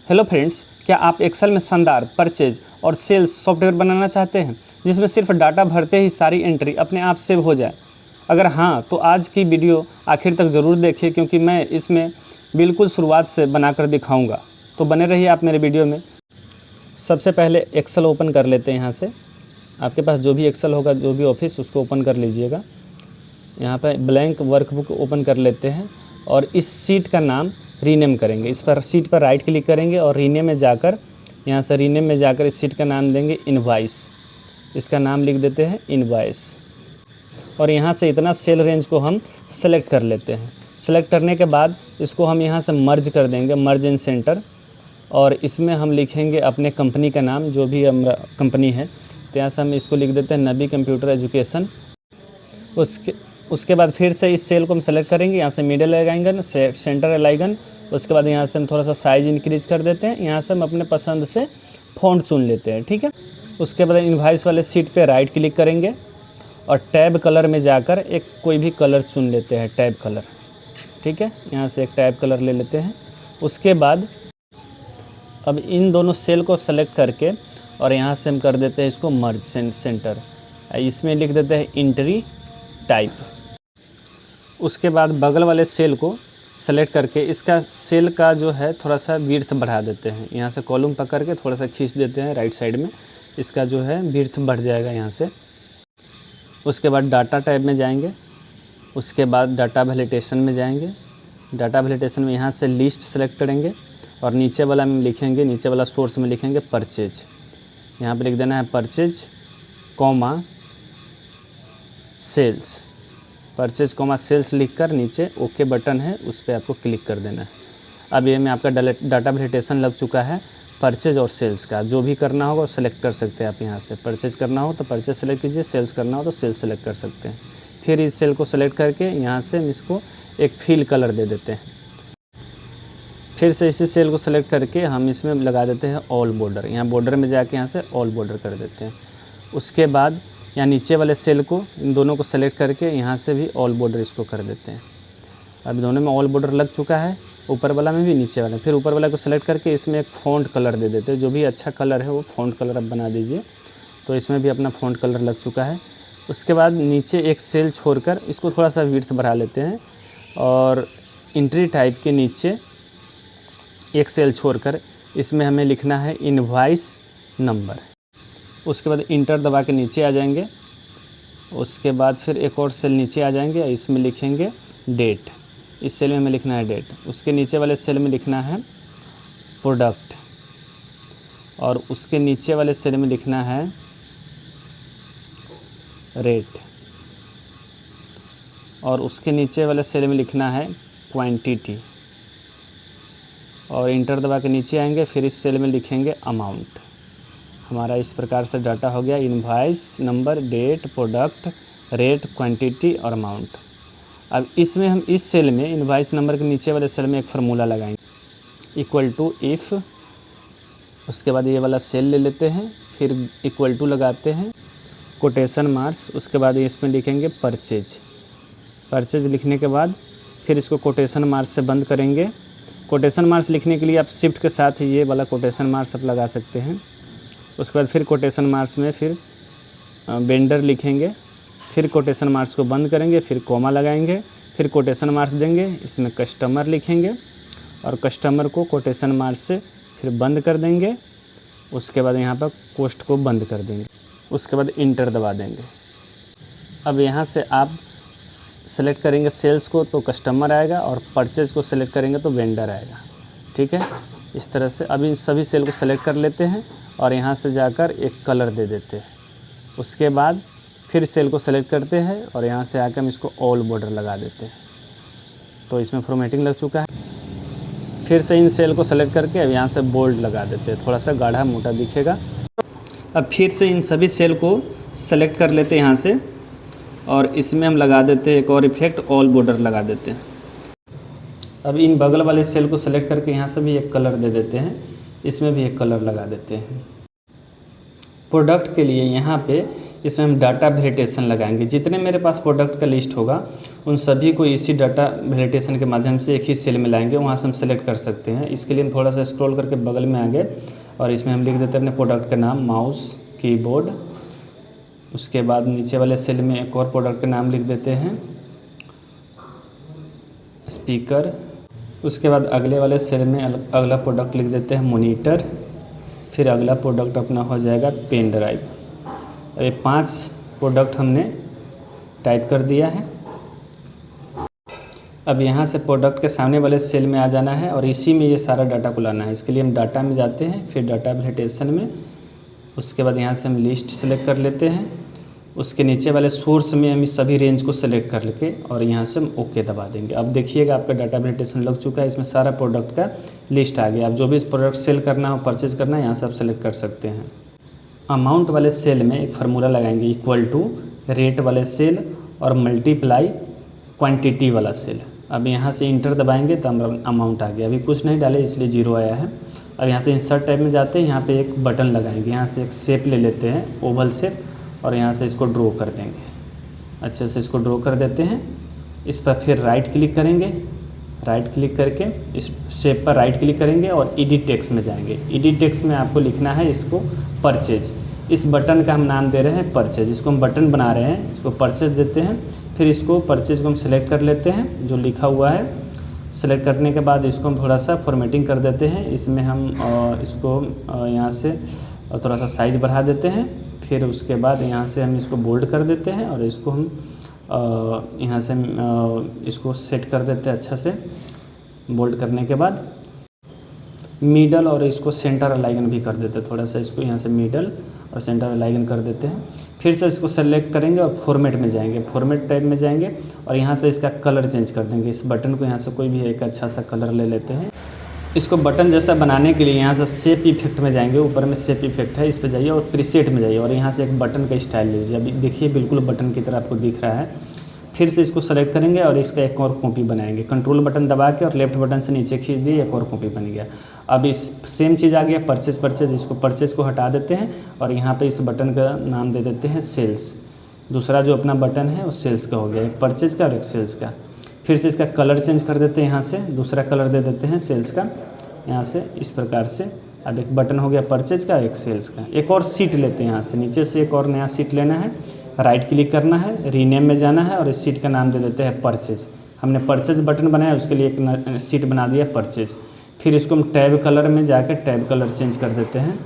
Hello friends, क्या आप Excel में शानदार परचेज और सेल्स सॉफ्टवेयर बनाना चाहते हैं जिसमें सिर्फ डाटा भरते ही सारी एंट्री अपने आप सेव हो जाए? अगर हाँ, तो आज की वीडियो आखिर तक ज़रूर देखिए क्योंकि मैं इसमें बिल्कुल शुरुआत से बनाकर दिखाऊंगा। तो बने रहिए आप मेरे वीडियो में। सबसे पहले एक्सेल ओपन कर लेते हैं। यहाँ से आपके पास जो भी एक्सेल होगा, जो भी ऑफिस, उसको ओपन कर लीजिएगा। यहाँ पर ब्लैंक वर्कबुक ओपन कर लेते हैं और इस सीट का नाम रीनेम करेंगे। इस पर सीट पर राइट क्लिक करेंगे और रीनेम में जाकर यहाँ से रीनेम में जाकर इस सीट का नाम देंगे इनवॉइस। इसका नाम लिख देते हैं इनवॉइस और यहाँ से इतना सेल रेंज को हम सेलेक्ट कर लेते हैं। सेलेक्ट करने के बाद इसको हम यहाँ से मर्ज कर देंगे, मर्ज इन सेंटर, और इसमें हम लिखेंगे अपने कंपनी का नाम, जो भी हमारा कंपनी है। तो यहाँ से हम इसको लिख देते हैं नबी कंप्यूटर एजुकेशन। उसके बाद फिर से इस सेल को हम सेलेक्ट करेंगे, यहाँ से मिडिल लगाएंगे, सेंटर अलाइगन। उसके बाद यहाँ से हम थोड़ा सा साइज इंक्रीज कर देते हैं। यहाँ से हम अपने पसंद से फ़ॉन्ट चुन लेते हैं, ठीक है। उसके बाद इनवॉइस वाले सीट पे राइट क्लिक करेंगे और टैब कलर में जाकर एक कोई भी कलर चुन लेते हैं, टैब कलर, ठीक है। यहाँ से एक टैब कलर ले लेते हैं। उसके बाद अब इन दोनों सेल को सेलेक्ट करके और यहाँ से हम कर देते हैं इसको मर्ज सेंटर। इसमें लिख देते हैं एंट्री टाइप। उसके बाद बगल वाले सेल को सेलेक्ट करके इसका सेल का जो है थोड़ा सा विड्थ बढ़ा देते हैं। यहाँ से कॉलम पकड़ के थोड़ा सा खींच देते हैं राइट साइड में, इसका जो है विड्थ बढ़ जाएगा यहाँ से। उसके बाद डाटा टैब में जाएंगे। उसके बाद डाटा वैलिडेशन में जाएंगे। डाटा वैलिडेशन में यहाँ से लिस्ट सेलेक्ट करेंगे और नीचे वाला में लिखेंगे, नीचे वाला सोर्स में लिखेंगे परचेज। यहाँ पर लिख देना है purchase comma sales. Purchase comma sales लिखकर नीचे ओके बटन है, उस पर आपको क्लिक कर देना है। अब ये में आपका डाटा वैलिडेशन लग चुका है परचेज और सेल्स का। जो भी करना होगा वो सेलेक्ट कर सकते हैं आप। यहाँ से परचेज करना हो तो परचेज सेलेक्ट कीजिए, सेल्स करना हो तो सेल्स सेलेक्ट कर सकते हैं। फिर इस सेल को सेलेक्ट करके यहाँ से हम इसको एक फिल कलर दे देते हैं। फिर से इसी सेल को सेलेक्ट करके हम इसमें लगा देते हैं ऑल बॉर्डर। यहाँ बॉर्डर में जाके यहाँ से ऑल बॉर्डर कर देते हैं। उसके बाद यहाँ नीचे वाले सेल को, इन दोनों को सेलेक्ट करके यहाँ से भी ऑल बॉर्डर इसको कर देते हैं। अब दोनों में ऑल बॉर्डर लग चुका है, ऊपर वाला में भी नीचे वाला। फिर ऊपर वाला को सेलेक्ट करके इसमें एक फ़ॉन्ट कलर दे देते हैं। जो भी अच्छा कलर है वो फ़ॉन्ट कलर अब बना दीजिए। तो इसमें भी अपना फ़ॉन्ट कलर लग चुका है। उसके बाद नीचे एक सेल छोड़कर इसको थोड़ा सा विड्थ बढ़ा लेते हैं और एंट्री टाइप के नीचे एक सेल छोड़कर इसमें हमें लिखना है इनवॉइस नंबर। उसके बाद इंटर दबा के नीचे आ जाएंगे। उसके बाद फिर एक और सेल नीचे आ जाएंगे, इसमें लिखेंगे डेट। इस सेल में हमें लिखना है डेट। उसके नीचे वाले सेल में लिखना है प्रोडक्ट और उसके नीचे वाले सेल में लिखना है रेट और उसके नीचे वाले सेल में लिखना है क्वांटिटी। और इंटर दबा के नीचे आएंगे, फिर इस सेल में लिखेंगे अमाउंट। हमारा इस प्रकार से डाटा हो गया invoice number, date, product, rate, quantity और अमाउंट। अब इसमें हम इस सेल में इनवॉइस नंबर के नीचे वाले सेल में एक फार्मूला लगाएंगे, इक्वल टू इफ़। उसके बाद ये वाला सेल ले लेते हैं, फिर इक्वल टू लगाते हैं, कोटेशन मार्क्स। उसके बाद इसमें लिखेंगे परचेज। परचेज लिखने के बाद फिर इसको कोटेशन मार्क्स से बंद करेंगे। कोटेशन मार्क्स लिखने के लिए आप शिफ्ट के साथ ये वाला कोटेशन मार्क्स आप लगा सकते हैं। उसके बाद फिर कोटेशन मार्क्स में फिर वेंडर लिखेंगे, फिर कोटेशन मार्क्स को बंद करेंगे, फिर कॉमा लगाएंगे, फिर कोटेशन मार्क्स देंगे, इसमें कस्टमर लिखेंगे और कस्टमर को कोटेशन मार्क्स से फिर बंद कर देंगे। उसके बाद यहाँ पर कोस्ट को बंद कर देंगे। उसके बाद इंटर दबा देंगे। अब यहाँ से आप सेलेक्ट करेंगे सेल्स को तो कस्टमर आएगा और परचेज को सेलेक्ट करेंगे तो वेंडर आएगा, ठीक है। इस तरह से अभी इन सभी सेल को सेलेक्ट कर लेते हैं और यहाँ से जाकर एक कलर दे देते हैं। उसके बाद फिर सेल को सेलेक्ट करते हैं और यहाँ से आकर हम इसको ऑल बॉर्डर लगा देते हैं। तो इसमें फॉर्मेटिंग लग चुका है। फिर से इन सेल को सेलेक्ट करके अब यहाँ से बोल्ड लगा देते हैं, थोड़ा सा गाढ़ा मोटा दिखेगा। अब फिर से इन सभी सेल को सेलेक्ट कर लेते हैं यहाँ से और इसमें हम लगा देते हैं एक और इफेक्ट, ऑल बॉर्डर लगा देते हैं। अब इन बगल वाले सेल को सेलेक्ट करके यहाँ से भी एक कलर दे देते हैं, इसमें भी एक कलर लगा देते हैं। प्रोडक्ट के लिए यहाँ पे इसमें हम डाटा वैलिडेशन लगाएंगे। जितने मेरे पास प्रोडक्ट का लिस्ट होगा उन सभी को इसी डाटा वैलिडेशन के माध्यम से एक ही सेल में लाएंगे, वहाँ से हम सेलेक्ट कर सकते हैं। इसके लिए हम थोड़ा सा स्क्रॉल करके बगल में आ गए और इसमें हम लिख देते हैं अपने प्रोडक्ट का नाम, माउस, कीबोर्ड। उसके बाद नीचे वाले सेल में एक और प्रोडक्ट का नाम लिख देते हैं, स्पीकर। उसके बाद अगले वाले सेल में अगला प्रोडक्ट लिख देते हैं, मॉनिटर। फिर अगला प्रोडक्ट अपना हो जाएगा पेन ड्राइव। ये 5 प्रोडक्ट हमने टाइप कर दिया है। अब यहाँ से प्रोडक्ट के सामने वाले सेल में आ जाना है और इसी में ये सारा डाटा को लाना है। इसके लिए हम डाटा में जाते हैं, फिर डाटा वैलिडेशन में। उसके बाद यहाँ से हम लिस्ट सेलेक्ट कर लेते हैं। उसके नीचे वाले सोर्स में हम इस सभी रेंज को सेलेक्ट कर लेके और यहाँ से हम ओके दबा देंगे। अब देखिएगा आपका डाटा वैलिडेशन लग चुका है, इसमें सारा प्रोडक्ट का लिस्ट आ गया। आप जो भी इस प्रोडक्ट सेल करना हो, परचेज करना है, यहाँ से आप सेलेक्ट कर सकते हैं। अमाउंट वाले सेल में एक फार्मूला लगाएंगे, इक्वल टू रेट वाले सेल और मल्टीप्लाई क्वांटिटी वाला सेल। अब यहाँ से इंटर दबाएंगे तो अमाउंट आ गया। अभी कुछ नहीं डाले इसलिए 0 आया है। अब यहाँ से इंसर्ट टाइप में जाते हैं, यहाँ पे एक बटन लगाएंगे। यहाँ से एक शेप ले लेते हैं, ओवल शेप, और यहाँ से इसको ड्रॉ कर देंगे। अच्छे से इसको ड्रॉ कर देते हैं। इस पर फिर राइट क्लिक करेंगे। राइट क्लिक करके इस शेप पर राइट क्लिक करेंगे और एडिट टेक्स्ट में जाएंगे। एडिट टेक्स्ट में आपको लिखना है इसको परचेज। इस बटन का हम नाम दे रहे हैं परचेज। इसको हम बटन बना रहे हैं, इसको परचेज देते हैं। फिर इसको परचेज को हम सेलेक्ट कर लेते हैं जो लिखा हुआ है। सेलेक्ट करने के बाद इसको हम थोड़ा सा फॉर्मेटिंग कर देते हैं। इसमें हम इसको यहाँ से थोड़ा सा साइज़ बढ़ा देते हैं। फिर उसके बाद यहाँ से हम इसको बोल्ड कर देते हैं और इसको हम यहाँ से इसको सेट कर देते हैं अच्छा से। बोल्ड करने के बाद मिडल और इसको सेंटर अलाइन भी कर देते हैं। थोड़ा सा इसको यहाँ से मिडल और सेंटर अलाइन कर देते हैं। फिर से इसको सेलेक्ट करेंगे और फॉर्मेट में जाएंगे। फॉर्मेट टाइप में जाएंगे और यहाँ से इसका कलर चेंज कर देंगे। इस बटन को यहाँ से कोई भी एक अच्छा सा कलर ले लेते हैं। इसको बटन जैसा बनाने के लिए यहाँ से शेप इफेक्ट में जाएंगे। ऊपर में शेप इफेक्ट है, इस पर जाइए और प्रीसेट में जाइए और यहाँ से एक बटन का स्टाइल लीजिए। अभी देखिए बिल्कुल बटन की तरह आपको दिख रहा है। फिर से इसको सेलेक्ट करेंगे और इसका एक और कॉपी बनाएंगे। कंट्रोल बटन दबा के और लेफ्ट बटन से नीचे खींच दिए, एक और कॉपी बन गया। अब इस सेम चीज़ आ गया परचेज। इसको परचेज को हटा देते हैं और यहाँ पे इस बटन का नाम दे देते हैं सेल्स। दूसरा जो अपना बटन है वो सेल्स का हो गया, एक परचेज का और एक सेल्स का। फिर से इसका कलर चेंज कर देते हैं, यहाँ से दूसरा कलर दे देते हैं सेल्स का। यहाँ से इस प्रकार से अब एक बटन हो गया परचेज का, एक सेल्स का। एक और सीट लेते हैं, यहाँ से नीचे से एक और नया सीट लेना है। राइट क्लिक करना है, रीनेम में जाना है और इस सीट का नाम दे देते हैं परचेज। हमने परचेज बटन बनाया, उसके लिए एक सीट बना दिया परचेज। फिर इसको हम टैब कलर में जाकर टैब कलर चेंज कर देते हैं।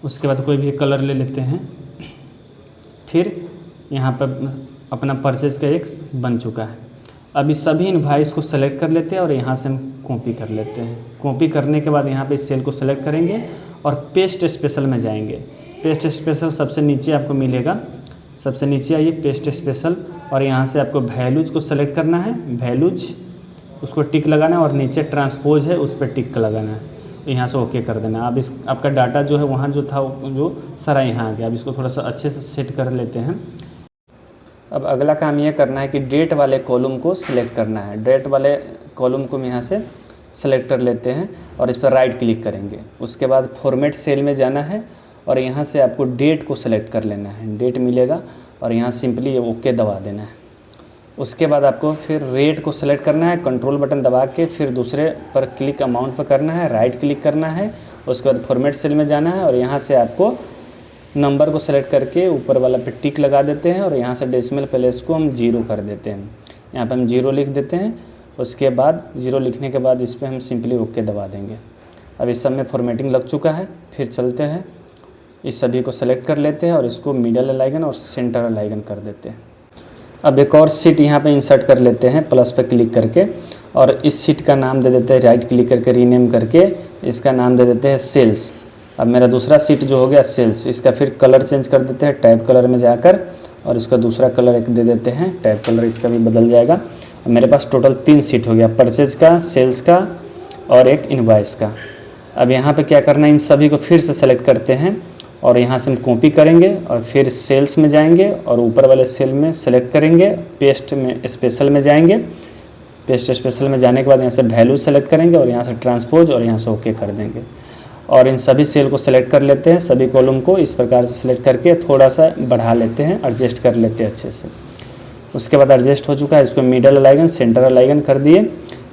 उसके बाद कोई भी कलर ले लेते हैं। फिर यहाँ पर अपना परचेज का एक बन चुका है। अब इस सभी इनवॉइस को सेलेक्ट कर लेते हैं और यहाँ से हम कॉपी कर लेते हैं। कॉपी करने के बाद यहाँ पे इस सेल को सेलेक्ट करेंगे और पेस्ट स्पेशल में जाएंगे। पेस्ट स्पेशल सबसे नीचे आपको मिलेगा, सबसे नीचे आइए पेस्ट स्पेशल और यहाँ से आपको वैल्यूज को सेलेक्ट करना है। वैल्यूज उसको टिक लगाना है और नीचे ट्रांसपोज है उस पर टिक लगाना है, यहाँ से ओके कर देना। अब इस आपका डाटा जो है वहाँ जो था जो सारा यहाँ आ गया। अब इसको थोड़ा सा अच्छे से सेट कर लेते हैं। अब अगला काम यह करना है कि डेट वाले कॉलम को सिलेक्ट करना है। डेट वाले कॉलम को हम यहाँ से सेलेक्ट कर लेते हैं और इस पर राइट क्लिक करेंगे। उसके बाद फॉर्मेट सेल में जाना है और यहाँ से आपको डेट को सेलेक्ट कर लेना है। डेट मिलेगा और यहाँ सिंपली ओके दबा देना है। उसके बाद आपको फिर रेट को सेलेक्ट करना है, कंट्रोल बटन दबा के फिर दूसरे पर क्लिक अमाउंट पर करना है, राइट क्लिक करना है। उसके बाद फॉर्मेट सेल में जाना है और यहाँ से आपको नंबर को सेलेक्ट करके ऊपर वाला पे टिक लगा देते हैं और यहाँ से डेसिमल प्लेस को हम 0 कर देते हैं। यहाँ पे हम 0 लिख देते हैं। उसके बाद 0 लिखने के बाद इस पर हम सिंपली ओके दबा देंगे। अब इस सब में फॉर्मेटिंग लग चुका है। फिर चलते हैं, इस सभी को सेलेक्ट कर लेते हैं और इसको मिडल अलाइन और सेंटर अलाइन कर देते हैं। अब एक और सीट यहाँ पे इंसर्ट कर लेते हैं प्लस पे क्लिक करके और इस सीट का नाम दे देते हैं, राइट क्लिक करके रीनेम करके इसका नाम दे देते हैं सेल्स। अब मेरा दूसरा सीट जो हो गया सेल्स, इसका फिर कलर चेंज कर देते हैं टैब कलर में जाकर और इसका दूसरा कलर एक दे देते हैं, टैब कलर इसका भी बदल जाएगा। अब मेरे पास टोटल 3 सीट हो गया, परचेज का, सेल्स का और एक इनवॉइस का। अब यहाँ पे क्या करना है, इन सभी को फिर से सेलेक्ट करते हैं और यहाँ से हम कॉपी करेंगे और फिर सेल्स में जाएंगे और ऊपर वाले सेल में सेलेक्ट करेंगे, पेस्ट में स्पेशल में जाएंगे। पेस्ट स्पेशल में जाने के बाद यहाँ से वैल्यू सेलेक्ट करेंगे और यहाँ से ट्रांसपोज और यहाँ से ओके कर देंगे। और इन सभी सेल को सिलेक्ट कर लेते हैं, सभी कॉलम को इस प्रकार से सिलेक्ट करके थोड़ा सा बढ़ा लेते हैं, एडजस्ट कर लेते हैं अच्छे से। उसके बाद एडजस्ट हो चुका है, इसको मिडल अलाइगन सेंटर अलाइगन कर दिए।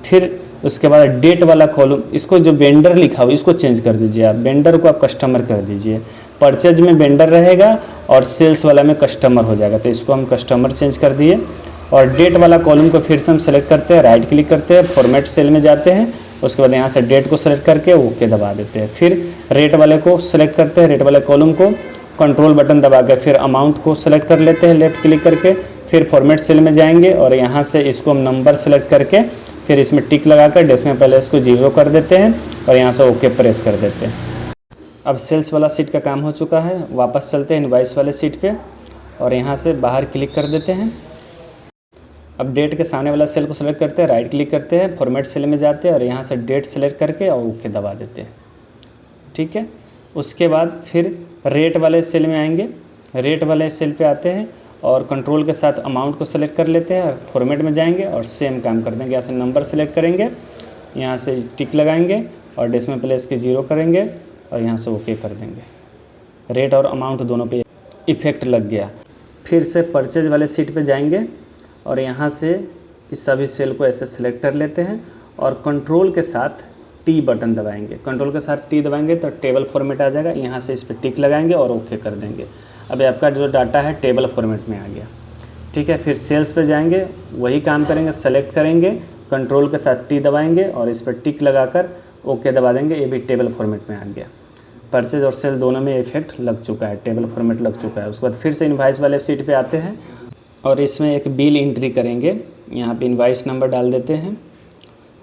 फिर उसके बाद डेट वाला कॉलम, इसको जो वेंडर लिखा हुआ इसको चेंज कर दीजिए, आप वेंडर को आप कस्टमर कर दीजिए। परचेज में वेंडर रहेगा और सेल्स वाला में कस्टमर हो जाएगा, तो इसको हम कस्टमर चेंज कर दिए। और डेट वाला कॉलम को फिर से हम सेलेक्ट करते हैं, राइट क्लिक करते हैं, फॉर्मेट सेल में जाते हैं, उसके बाद यहाँ से डेट को सेलेक्ट करके ओके दबा देते हैं। फिर रेट वाले को सेलेक्ट करते हैं, रेट वाले कॉलम को कंट्रोल बटन दबा के फिर अमाउंट को सेलेक्ट कर लेते हैं लेफ्ट क्लिक करके। फिर फॉर्मेट सेल में जाएंगे और यहाँ से इसको हम नंबर सेलेक्ट करके फिर इसमें टिक लगाकर डेसिमल प्लेस को 0 कर देते हैं और यहाँ से ओके प्रेस कर देते हैं। अब सेल्स वाला सीट का काम हो चुका है, वापस चलते हैं इनवॉइस वाले सीट पे और यहाँ से बाहर क्लिक कर देते हैं। अब डेट के सामने वाला सेल को सेलेक्ट करते हैं, राइट क्लिक करते हैं, फॉर्मेट सेल में जाते हैं और यहाँ से डेट सेलेक्ट करके और ओके दबा देते हैं। ठीक है, उसके बाद फिर रेट वाले सेल में आएंगे, रेट वाले सेल पे आते हैं और कंट्रोल के साथ अमाउंट को सेलेक्ट कर लेते हैं और फॉर्मेट में जाएंगे और सेम काम कर देंगे। यहाँ से नंबर सेलेक्ट करेंगे, यहाँ से टिक लगाएंगे और डेसिमल प्लेस के 0 करेंगे और यहाँ से ओके कर देंगे। रेट और अमाउंट दोनों पे इफ़ेक्ट लग गया। फिर से परचेज वाले सीट पे जाएंगे और यहाँ से इस सभी सेल को ऐसे सेलेक्ट कर लेते हैं और कंट्रोल के साथ टी बटन दबाएंगे। कंट्रोल के साथ टी दबाएंगे तो टेबल फॉर्मेट आ जाएगा, यहाँ से इस पर टिक लगाएंगे और ओके कर देंगे। अभी आपका जो डाटा है टेबल फॉर्मेट में आ गया। ठीक है, फिर सेल्स पे जाएंगे, वही काम करेंगे, सेलेक्ट करेंगे, कंट्रोल के साथ टी दबाएंगे और इस पर टिक लगाकर ओके दबा देंगे, ये भी टेबल फॉर्मेट में आ गया। परचेज और सेल दोनों में इफेक्ट लग चुका है, टेबल फॉर्मेट लग चुका है। उसके बाद फिर से इनवॉइस वाले सीट पे आते हैं और इसमें एक बिल एंट्री करेंगे। यहाँ पे इनवॉइस नंबर डाल देते हैं,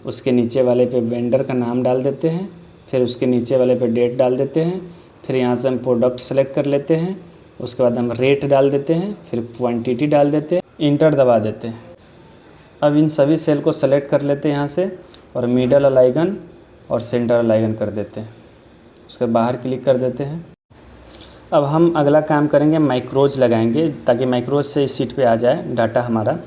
उसके नीचे वाले पे वेंडर का नाम डाल देते हैं, फिर उसके नीचे वाले पे डेट डाल देते हैं। फिर यहाँ से हम प्रोडक्ट सेलेक्ट कर लेते हैं, उसके बाद हम रेट डाल देते हैं, फिर क्वांटिटी डाल देते हैं, इंटर दबा देते हैं। अब इन सभी सेल को सेलेक्ट कर लेते हैं यहाँ से और मिडल अलाइगन और सेंटर अलाइगन कर देते हैं, उसके बाहर क्लिक कर देते हैं। अब हम अगला काम करेंगे, माइक्रोज लगाएंगे ताकि माइक्रोज से इस सीट पे आ जाए डाटा हमारा।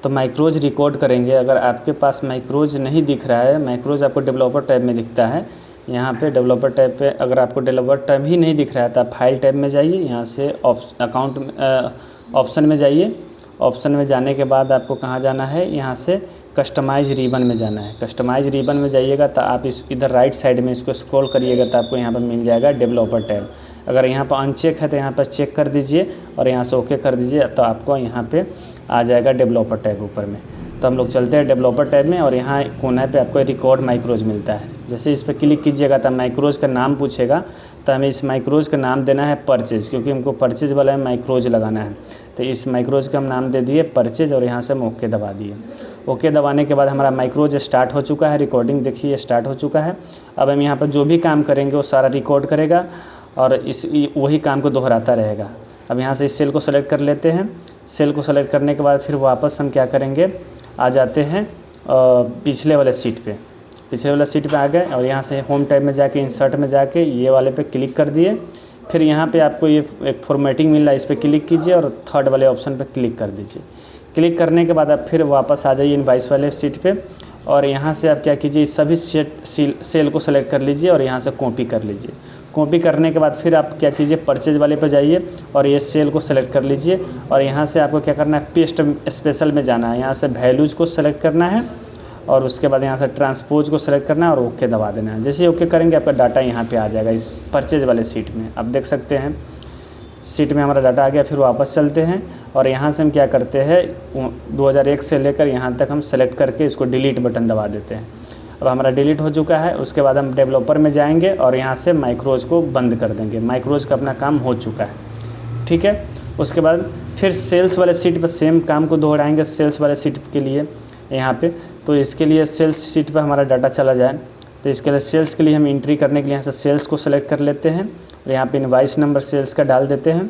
तो माइक्रोज रिकॉर्ड करेंगे। अगर आपके पास माइक्रोज नहीं दिख रहा है, माइक्रोज आपको डेवलपर टैब में दिखता है, यहाँ पे डेवलपर टैब पे अगर आपको डेवलपर टैब ही नहीं दिख रहा है तो आप फाइल टैब में जाइए, यहाँ से अकाउंट ऑप्शन में जाइए। ऑप्शन में जाने के बाद आपको कहाँ जाना है, यहाँ से कस्टमाइज रिबन में जाना है। कस्टमाइज रिबन में जाइएगा तो आप इस इधर राइट साइड में इसको स्क्रॉल करिएगा तो आपको यहाँ पर मिल जाएगा डेवलपर टैब। अगर यहाँ पर अनचेक है तो यहाँ पर चेक कर दीजिए और यहाँ से ओके कर दीजिए तो आपको यहाँ पे आ जाएगा डेवलपर टैब ऊपर में। तो हम लोग चलते हैं डेवलपर टैब में और यहाँ कोने पे आपको रिकॉर्ड माइक्रोज मिलता है। जैसे इस पर क्लिक कीजिएगा तो माइक्रोज का नाम पूछेगा, तो हमें इस माइक्रोज का नाम देना है परचेज, क्योंकि हमको परचेज वाला में माइक्रोज लगाना है। तो इस माइक्रोज का हम नाम दे दिए परचेज और यहाँ से हम ओके दबा दिए। ओके दबाने के बाद हमारा माइक्रोज स्टार्ट हो चुका है, रिकॉर्डिंग देखिए स्टार्ट हो चुका है। अब हम यहाँ पर जो भी काम करेंगे वो सारा रिकॉर्ड करेगा और वही काम को दोहराता रहेगा। अब यहाँ से इस सेल को सेलेक्ट कर लेते हैं। सेल को सेलेक्ट करने के बाद फिर वापस हम क्या करेंगे, आ जाते हैं पिछले वाले सीट पे। पिछले वाला सीट पे आ गए और यहाँ से होम टैब में जाके इंसर्ट में जाके ये वाले पे क्लिक कर दिए। फिर यहाँ पे आपको ये एक फॉर्मेटिंग मिल रहा है, इस पर क्लिक कीजिए और थर्ड वाले ऑप्शन पे क्लिक कर दीजिए। क्लिक करने के बाद आप फिर वापस आ जाइए इनवॉइस वाले सीट पे और यहाँ से आप क्या कीजिए, इस सभी सेल को सेलेक्ट कर लीजिए और यहाँ से कॉपी कर लीजिए। कॉपी करने के बाद फिर आप क्या कीजिए, परचेज वाले पर जाइए और ये सेल को सेलेक्ट कर लीजिए और यहाँ से आपको क्या करना है, पेस्ट स्पेशल में जाना है। यहाँ से वैल्यूज को सेलेक्ट करना है और उसके बाद यहाँ से ट्रांसपोज को सेलेक्ट करना है और ओके दबा देना है। जैसे ओके करेंगे आपका डाटा यहाँ पे आ जाएगा इस परचेज वाले सीट में। आप देख सकते हैं सीट में हमारा डाटा आ गया। फिर वापस चलते हैं और यहाँ से हम क्या करते हैं, 2001 से लेकर यहाँ तक हम सेलेक्ट करके इसको डिलीट बटन दबा देते हैं। अब हमारा डिलीट हो चुका है। उसके बाद हम डेवलपर में जाएंगे और यहाँ से माइक्रोज को बंद कर देंगे। माइक्रोज का अपना काम हो चुका है, ठीक है। उसके बाद फिर सेल्स वाले सीट पर सेम काम को दोहराएंगे। सेल्स वाले सीट के लिए यहाँ पे, तो इसके लिए सेल्स सीट पर हमारा डाटा चला जाए तो इसके लिए सेल्स के लिए हम एंट्री करने के लिए यहाँ से सेल्स को सेलेक्ट कर लेते हैं और यहाँ पे इनवॉइस नंबर सेल्स का डाल देते हैं।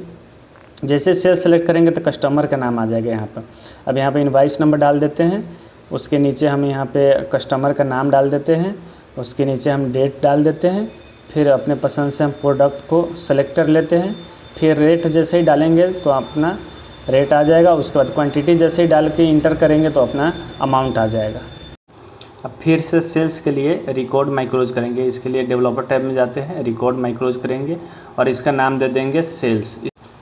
जैसे सेल्स सेलेक्ट करेंगे तो कस्टमर का नाम आ जाएगा यहाँ पर। अब यहाँ पे इनवॉइस नंबर डाल देते हैं, उसके नीचे हम यहाँ पे कस्टमर का नाम डाल देते हैं, उसके नीचे हम डेट डाल देते हैं। फिर अपने पसंद से हम प्रोडक्ट को सेलेक्ट कर लेते हैं। फिर रेट जैसे ही डालेंगे तो अपना रेट आ जाएगा। उसके बाद क्वांटिटी जैसे ही डाल के इंटर करेंगे तो अपना अमाउंट आ जाएगा। अब फिर से सेल्स के लिए रिकॉर्ड माइक्रोज करेंगे। इसके लिए डेवलपर टैब में जाते हैं, रिकॉर्ड माइक्रोज करेंगे और इसका नाम दे देंगे सेल्स।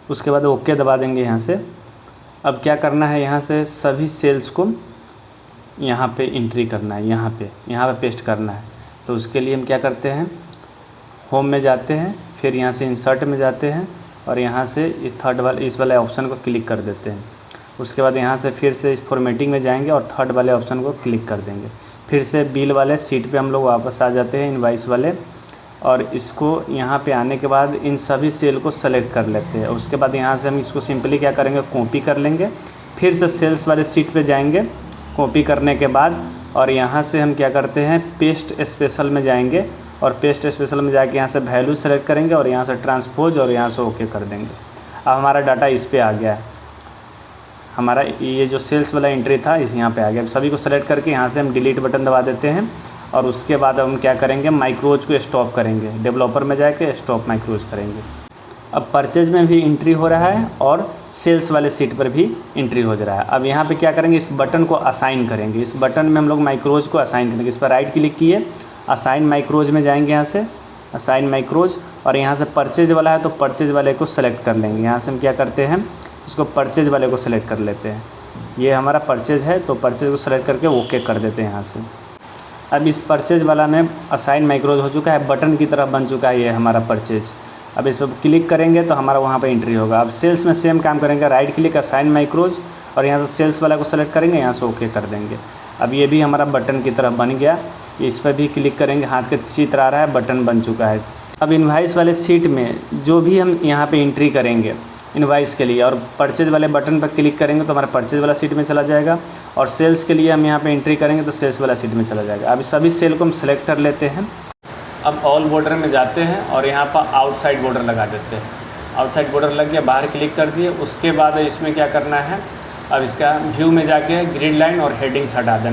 उसके बाद ओके दबा देंगे यहाँ से। अब क्या करना है, यहाँ से सभी सेल्स को यहाँ पे एंट्री करना है, यहाँ पे पेस्ट करना है। तो उसके लिए हम क्या करते हैं, होम में जाते हैं, फिर यहाँ से इंसर्ट में जाते हैं और यहाँ से इस वाले ऑप्शन को क्लिक कर देते हैं। उसके बाद यहाँ से फिर से इस फॉर्मेटिंग में जाएंगे और थर्ड वाले ऑप्शन को क्लिक कर देंगे। फिर से बिल वाले सीट पे हम लोग वापस आ जाते हैं, इनवाइस वाले, और इसको यहाँ पे आने के बाद इन सभी सेल को सेलेक्ट कर लेते हैं। उसके बाद यहाँ से हम इसको सिंपली क्या करेंगे, कॉपी कर लेंगे। फिर से सेल्स वाले सीट पे जाएंगे कॉपी करने के बाद, और यहाँ से हम क्या करते हैं, पेस्ट स्पेशल में जाएंगे और पेस्ट स्पेशल में जाके यहाँ से वैल्यू सेलेक्ट करेंगे और यहाँ से ट्रांसपोज और यहाँ से ओके कर देंगे। अब हमारा डाटा इस पे आ गया है, हमारा ये जो सेल्स वाला एंट्री था इस यहाँ पे आ गया। अब सभी को सेलेक्ट करके यहाँ से हम डिलीट बटन दबा देते हैं और उसके बाद हम क्या करेंगे, माइक्रोज को स्टॉप करेंगे, डेवलपर में जाके स्टॉप माइक्रोज करेंगे। अब परचेज में भी एंट्री हो रहा है और सेल्स वाले सीट पर भी एंट्री हो रहा है। अब यहाँ पे क्या करेंगे, इस बटन को असाइन करेंगे। इस बटन में हम लोग माइक्रोज को असाइन करेंगे। इस पर राइट क्लिक किए, असाइन माइक्रोज में जाएंगे, यहाँ से असाइन माइक्रोज, और यहाँ से परचेज वाला है तो परचेज वाले को सेलेक्ट कर लेंगे। यहाँ से हम क्या करते हैं, इसको परचेज वाले को सेलेक्ट कर लेते हैं। ये हमारा परचेज है तो परचेज को सेलेक्ट करके ओके कर देते हैं यहाँ से। अब इस परचेज वाला में असाइन माइक्रोज हो चुका है, बटन की तरह बन चुका है ये हमारा परचेज। अब इस पर क्लिक करेंगे तो हमारा वहाँ पे एंट्री होगा। अब सेल्स में सेम काम करेंगे, राइट क्लिक, असाइन माइक्रोज, और यहाँ से सेल्स वाला को सेलेक्ट करेंगे, यहाँ से ओके कर देंगे। अब ये भी हमारा बटन की तरह बन गया। इस पर भी क्लिक करेंगे, हाथ के चित्र आ रहा है, बटन बन चुका है। अब इनवाइस वाले सीट में जो भी हम यहाँ पे एंट्री करेंगे इनवाइस के लिए, और परचेज वाले बटन पर क्लिक करेंगे तो हमारा परचेज वाला सीट में चला जाएगा, और सेल्स के लिए हम यहाँ पे एंट्री करेंगे तो सेल्स वाला सीट में चला जाएगा। अब सभी सेल को हम सेलेक्ट कर लेते हैं। अब ऑल बॉर्डर में जाते हैं और यहाँ पर आउटसाइड बॉर्डर लगा देते हैं। आउटसाइड बॉर्डर लग गया, बाहर क्लिक कर दिए। उसके बाद इसमें क्या करना है, अब इसका व्यू में जाके ग्रिड लाइन और हेडिंग्स हटा देना।